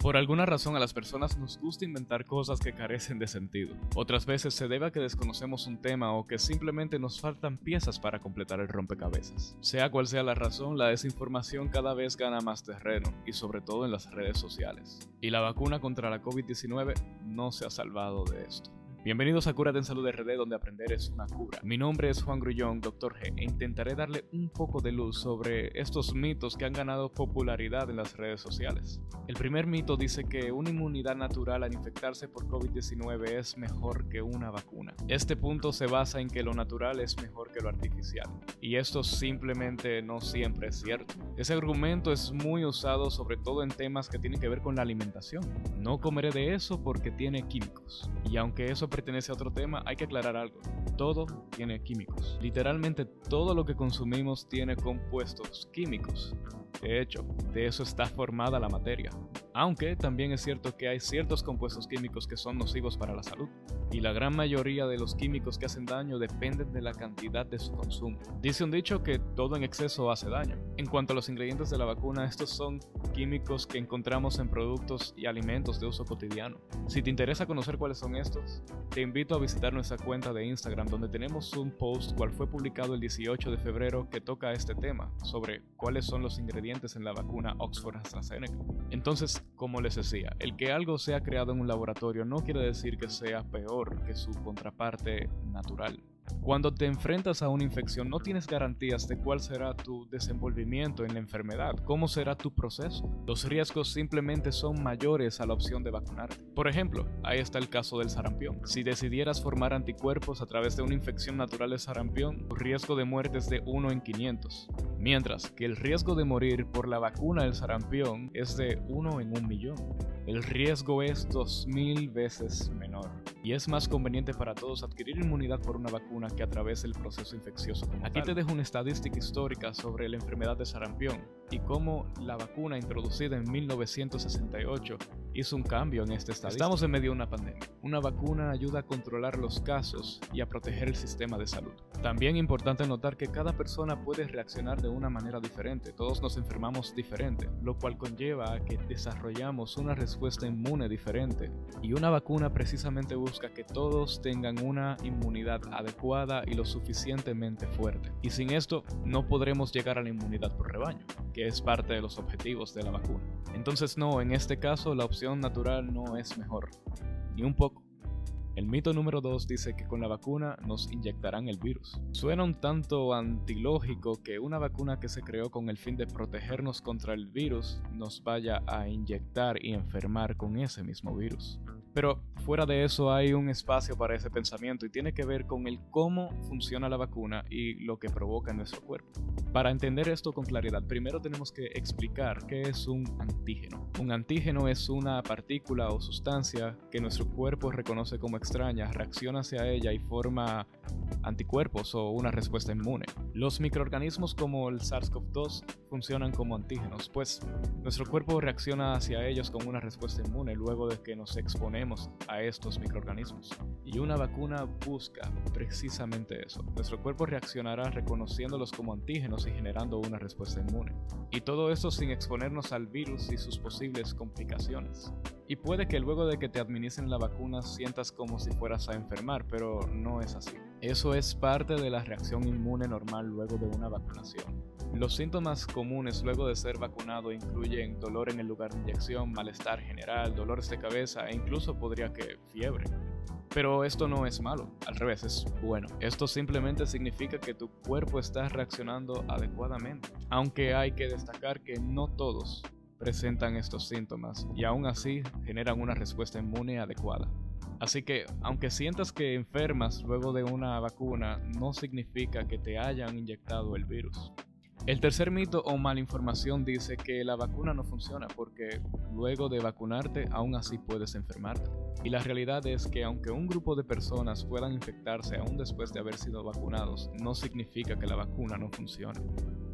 Por alguna razón a las personas nos gusta inventar cosas que carecen de sentido. Otras veces se debe a que desconocemos un tema o que simplemente nos faltan piezas para completar el rompecabezas. Sea cual sea la razón, la desinformación cada vez gana más terreno y sobre todo en las redes sociales. Y la vacuna contra la COVID-19 no se ha salvado de esto. Bienvenidos a Cúrate en Salud RD, donde aprender es una cura. Mi nombre es Juan Grullón, Dr. G, e intentaré darle un poco de luz sobre estos mitos que han ganado popularidad en las redes sociales. El primer mito dice que una inmunidad natural al infectarse por COVID-19 es mejor que una vacuna. Este punto se basa en que lo natural es mejor que lo artificial, y esto simplemente no siempre es cierto. Ese argumento es muy usado sobre todo en temas que tienen que ver con la alimentación. No comeré de eso porque tiene químicos, y aunque eso pertenece a otro tema, hay que aclarar algo. Todo tiene químicos. Literalmente todo lo que consumimos tiene compuestos químicos. De hecho, de eso está formada la materia. Aunque también es cierto que hay ciertos compuestos químicos que son nocivos para la salud. Y la gran mayoría de los químicos que hacen daño dependen de la cantidad de su consumo. Dice un dicho que todo en exceso hace daño. En cuanto a los ingredientes de la vacuna, estos son químicos que encontramos en productos y alimentos de uso cotidiano. Si te interesa conocer cuáles son estos, te invito a visitar nuestra cuenta de Instagram, donde tenemos un post cual fue publicado el 18 de febrero que toca este tema, sobre cuáles son los ingredientes en la vacuna Oxford-AstraZeneca. Entonces, como les decía, el que algo sea creado en un laboratorio no quiere decir que sea peor que su contraparte natural. Cuando te enfrentas a una infección no tienes garantías de cuál será tu desenvolvimiento en la enfermedad, cómo será tu proceso. Los riesgos simplemente son mayores a la opción de vacunarte. Por ejemplo, ahí está el caso del sarampión. Si decidieras formar anticuerpos a través de una infección natural de sarampión, tu riesgo de muerte es de 1 en 500. Mientras que el riesgo de morir por la vacuna del sarampión es de 1 en 1.000.000. El riesgo es 2000 veces menor. Y es más conveniente para todos adquirir inmunidad por una vacuna que a través del proceso infeccioso como Aquí tal. Te dejo una estadística histórica sobre la enfermedad de sarampión y cómo la vacuna introducida en 1968 hizo un cambio en esta estadística. Estamos en medio de una pandemia. Una vacuna ayuda a controlar los casos y a proteger el sistema de salud. También es importante notar que cada persona puede reaccionar de una manera diferente. Todos nos enfermamos diferente, lo cual conlleva a que desarrollamos una respuesta inmune diferente. Y una vacuna precisamente busca que todos tengan una inmunidad adecuada y lo suficientemente fuerte. Y sin esto no podremos llegar a la inmunidad por rebaño, que es parte de los objetivos de la vacuna. Entonces no, en este caso la opción natural no es mejor, ni un poco. El mito número 2 dice que con la vacuna nos inyectarán el virus. Suena un tanto antilógico que una vacuna que se creó con el fin de protegernos contra el virus nos vaya a inyectar y enfermar con ese mismo virus. Pero fuera de eso hay un espacio para ese pensamiento y tiene que ver con el cómo funciona la vacuna y lo que provoca en nuestro cuerpo. Para entender esto con claridad, primero tenemos que explicar qué es un antígeno. Un antígeno es una partícula o sustancia que nuestro cuerpo reconoce como extraña, reacciona hacia ella y forma anticuerpos o una respuesta inmune. Los microorganismos como el SARS-CoV-2 funcionan como antígenos, pues nuestro cuerpo reacciona hacia ellos con una respuesta inmune luego de que nos exponemos a estos microorganismos. Y una vacuna busca precisamente eso. Nuestro cuerpo reaccionará reconociéndolos como antígenos y generando una respuesta inmune. Y todo esto sin exponernos al virus y sus posibles complicaciones. Y puede que luego de que te administren la vacuna sientas como si fueras a enfermar, pero no es así. Eso es parte de la reacción inmune normal luego de una vacunación. Los síntomas comunes luego de ser vacunado incluyen dolor en el lugar de inyección, malestar general, dolores de cabeza e incluso podría que fiebre. Pero esto no es malo, al revés, es bueno. Esto simplemente significa que tu cuerpo está reaccionando adecuadamente. Aunque hay que destacar que no todos presentan estos síntomas y aún así generan una respuesta inmune adecuada. Así que, aunque sientas que enfermas luego de una vacuna, no significa que te hayan inyectado el virus. El tercer mito o malinformación dice que la vacuna no funciona porque luego de vacunarte aún así puedes enfermarte. Y la realidad es que aunque un grupo de personas puedan infectarse aún después de haber sido vacunados, no significa que la vacuna no funcione.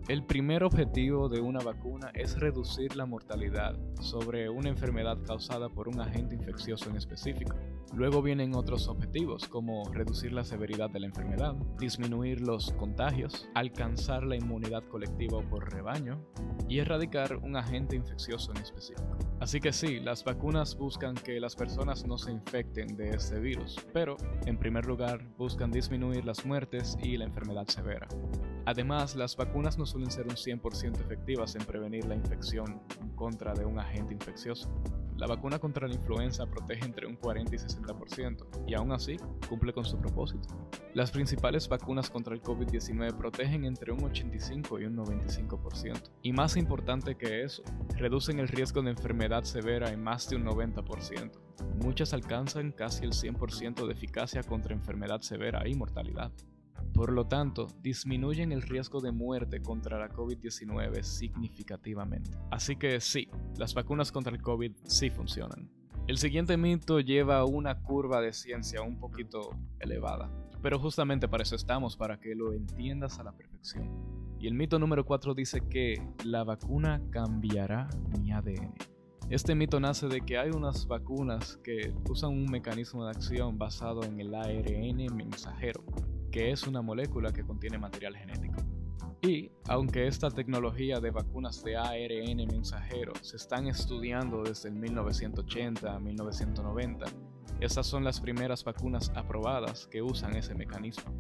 El primer objetivo de una vacuna es reducir la mortalidad sobre una enfermedad causada por un agente infeccioso en específico. Luego vienen otros objetivos como reducir la severidad de la enfermedad, disminuir los contagios, alcanzar la inmunidad colectiva o por rebaño y erradicar un agente infeccioso en específico. Así que sí, las vacunas buscan que las personas no se infecten de este virus, pero en primer lugar buscan disminuir las muertes y la enfermedad severa. Además, las vacunas no suelen ser un 100% efectivas en prevenir la infección en contra de un agente infeccioso. La vacuna contra la influenza protege entre un 40 y 60% y aún así cumple con su propósito. Las principales vacunas contra el COVID-19 protegen entre un 85 y un 95%. Y más importante que eso, reducen el riesgo de enfermedad severa en más de un 90%. Muchas alcanzan casi el 100% de eficacia contra enfermedad severa y mortalidad. Por lo tanto, disminuyen el riesgo de muerte contra la COVID-19 significativamente. Así que sí, las vacunas contra el COVID sí funcionan. El siguiente mito lleva una curva de ciencia un poquito elevada, pero justamente para eso estamos, para que lo entiendas a la perfección. Y el mito número 4 dice que la vacuna cambiará mi ADN. Este mito nace de que hay unas vacunas que usan un mecanismo de acción basado en el ARN mensajero, que es una molécula que contiene material genético. Y, aunque esta tecnología de vacunas de ARN mensajero se están estudiando desde el 1980 a 1990, estas son las primeras vacunas aprobadas que usan ese mecanismo.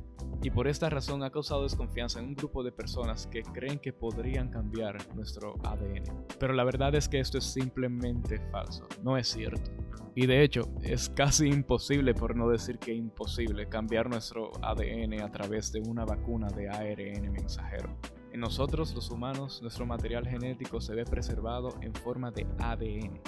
Y por esta razón ha causado desconfianza en un grupo de personas que creen que podrían cambiar nuestro ADN. Pero la verdad es que esto es simplemente falso, no es cierto. Y de hecho, es casi imposible, por no decir que imposible, cambiar nuestro ADN a través de una vacuna de ARN mensajero. En nosotros, los humanos, nuestro material genético se ve preservado en forma de ADN.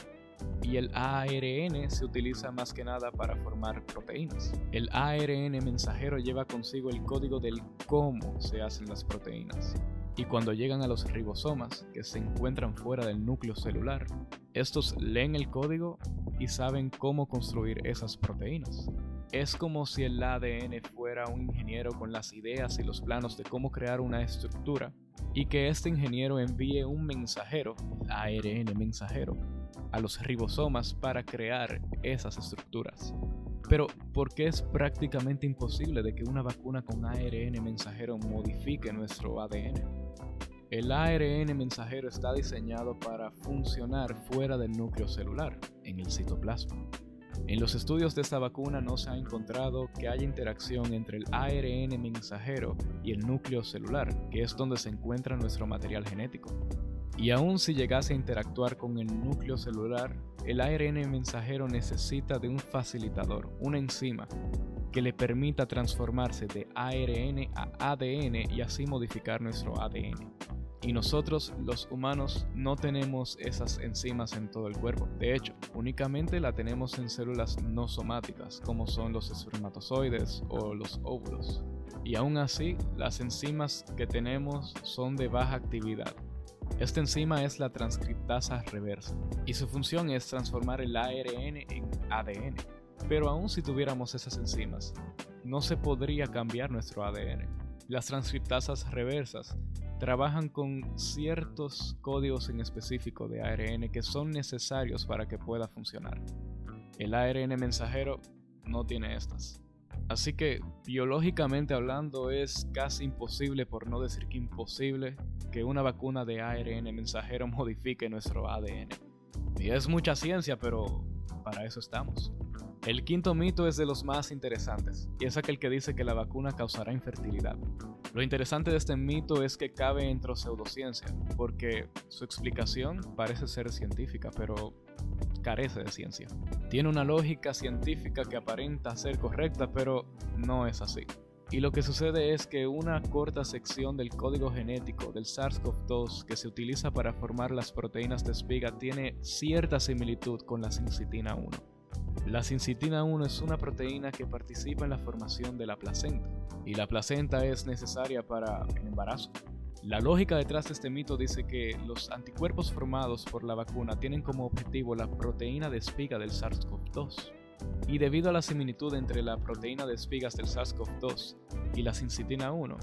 Y el ARN se utiliza más que nada para formar proteínas. El ARN mensajero lleva consigo el código del cómo se hacen las proteínas. Y cuando llegan a los ribosomas, que se encuentran fuera del núcleo celular, estos leen el código y saben cómo construir esas proteínas. Es como si el ADN fuera un ingeniero con las ideas y los planos de cómo crear una estructura y que este ingeniero envíe un mensajero, el ARN mensajero, a los ribosomas para crear esas estructuras. Pero, ¿por qué es prácticamente imposible de que una vacuna con ARN mensajero modifique nuestro ADN? El ARN mensajero está diseñado para funcionar fuera del núcleo celular, en el citoplasma. En los estudios de esta vacuna no se ha encontrado que haya interacción entre el ARN mensajero y el núcleo celular, que es donde se encuentra nuestro material genético. Y aun si llegase a interactuar con el núcleo celular, el ARN mensajero necesita de un facilitador, una enzima, que le permita transformarse de ARN a ADN y así modificar nuestro ADN. Y nosotros, los humanos, no tenemos esas enzimas en todo el cuerpo. De hecho, únicamente la tenemos en células no somáticas, como son los espermatozoides o los óvulos. Y aún así, las enzimas que tenemos son de baja actividad. Esta enzima es la transcriptasa reversa, y su función es transformar el ARN en ADN. Pero aun si tuviéramos esas enzimas, no se podría cambiar nuestro ADN. Las transcriptasas reversas trabajan con ciertos códigos en específico de ARN que son necesarios para que pueda funcionar. El ARN mensajero no tiene estas. Así que, biológicamente hablando, es casi imposible, por no decir que imposible, que una vacuna de ARN mensajero modifique nuestro ADN. Y es mucha ciencia, pero para eso estamos. El quinto mito es de los más interesantes, y es aquel que dice que la vacuna causará infertilidad. Lo interesante de este mito es que cabe entre pseudociencia, porque su explicación parece ser científica, pero carece de ciencia. Tiene una lógica científica que aparenta ser correcta, pero no es así. Y lo que sucede es que una corta sección del código genético del SARS-CoV-2 que se utiliza para formar las proteínas de espiga tiene cierta similitud con la sincitina 1. La sincitina 1 es una proteína que participa en la formación de la placenta, y la placenta es necesaria para el embarazo. La lógica detrás de este mito dice que los anticuerpos formados por la vacuna tienen como objetivo la proteína de espiga del SARS-CoV-2. Y debido a la similitud entre la proteína de espigas del SARS-CoV-2 y la sincitina 1,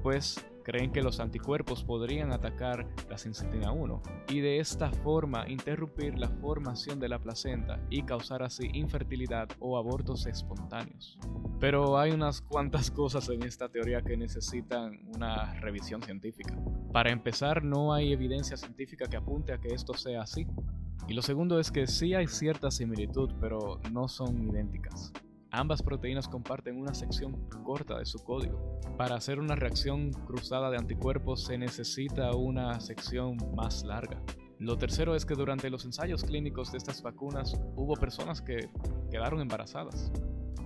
pues Creen que los anticuerpos podrían atacar la sincitina 1 y de esta forma interrumpir la formación de la placenta y causar así infertilidad o abortos espontáneos. Pero hay unas cuantas cosas en esta teoría que necesitan una revisión científica. Para empezar, no hay evidencia científica que apunte a que esto sea así. Y lo segundo es que sí hay cierta similitud, pero no son idénticas. Ambas proteínas comparten una sección corta de su código. Para hacer una reacción cruzada de anticuerpos se necesita una sección más larga. Lo tercero es que durante los ensayos clínicos de estas vacunas hubo personas que quedaron embarazadas.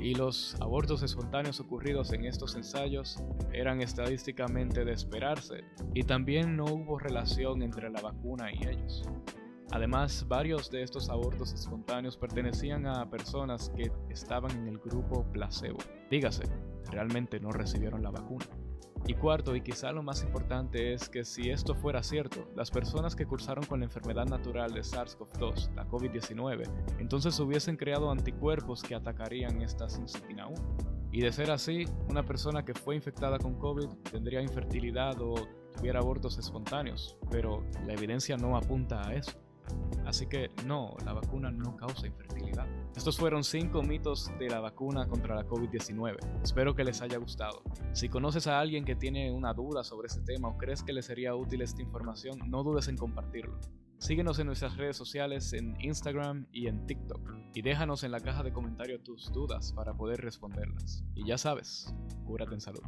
Y los abortos espontáneos ocurridos en estos ensayos eran estadísticamente de esperarse, y también no hubo relación entre la vacuna y ellos. Además, varios de estos abortos espontáneos pertenecían a personas que estaban en el grupo placebo. Dígase, realmente no recibieron la vacuna. Y cuarto, y quizá lo más importante, es que si esto fuera cierto, las personas que cursaron con la enfermedad natural de SARS-CoV-2, la COVID-19, entonces hubiesen creado anticuerpos que atacarían esta sincitina 1. Y de ser así, una persona que fue infectada con COVID tendría infertilidad o tuviera abortos espontáneos, pero la evidencia no apunta a eso. Así que no, la vacuna no causa infertilidad. Estos fueron 5 mitos de la vacuna contra la COVID-19. Espero que les haya gustado. Si conoces a alguien que tiene una duda sobre este tema o crees que le sería útil esta información, no dudes en compartirlo. Síguenos en nuestras redes sociales en Instagram y en TikTok. Y déjanos en la caja de comentarios tus dudas para poder responderlas. Y ya sabes, cúrate en salud.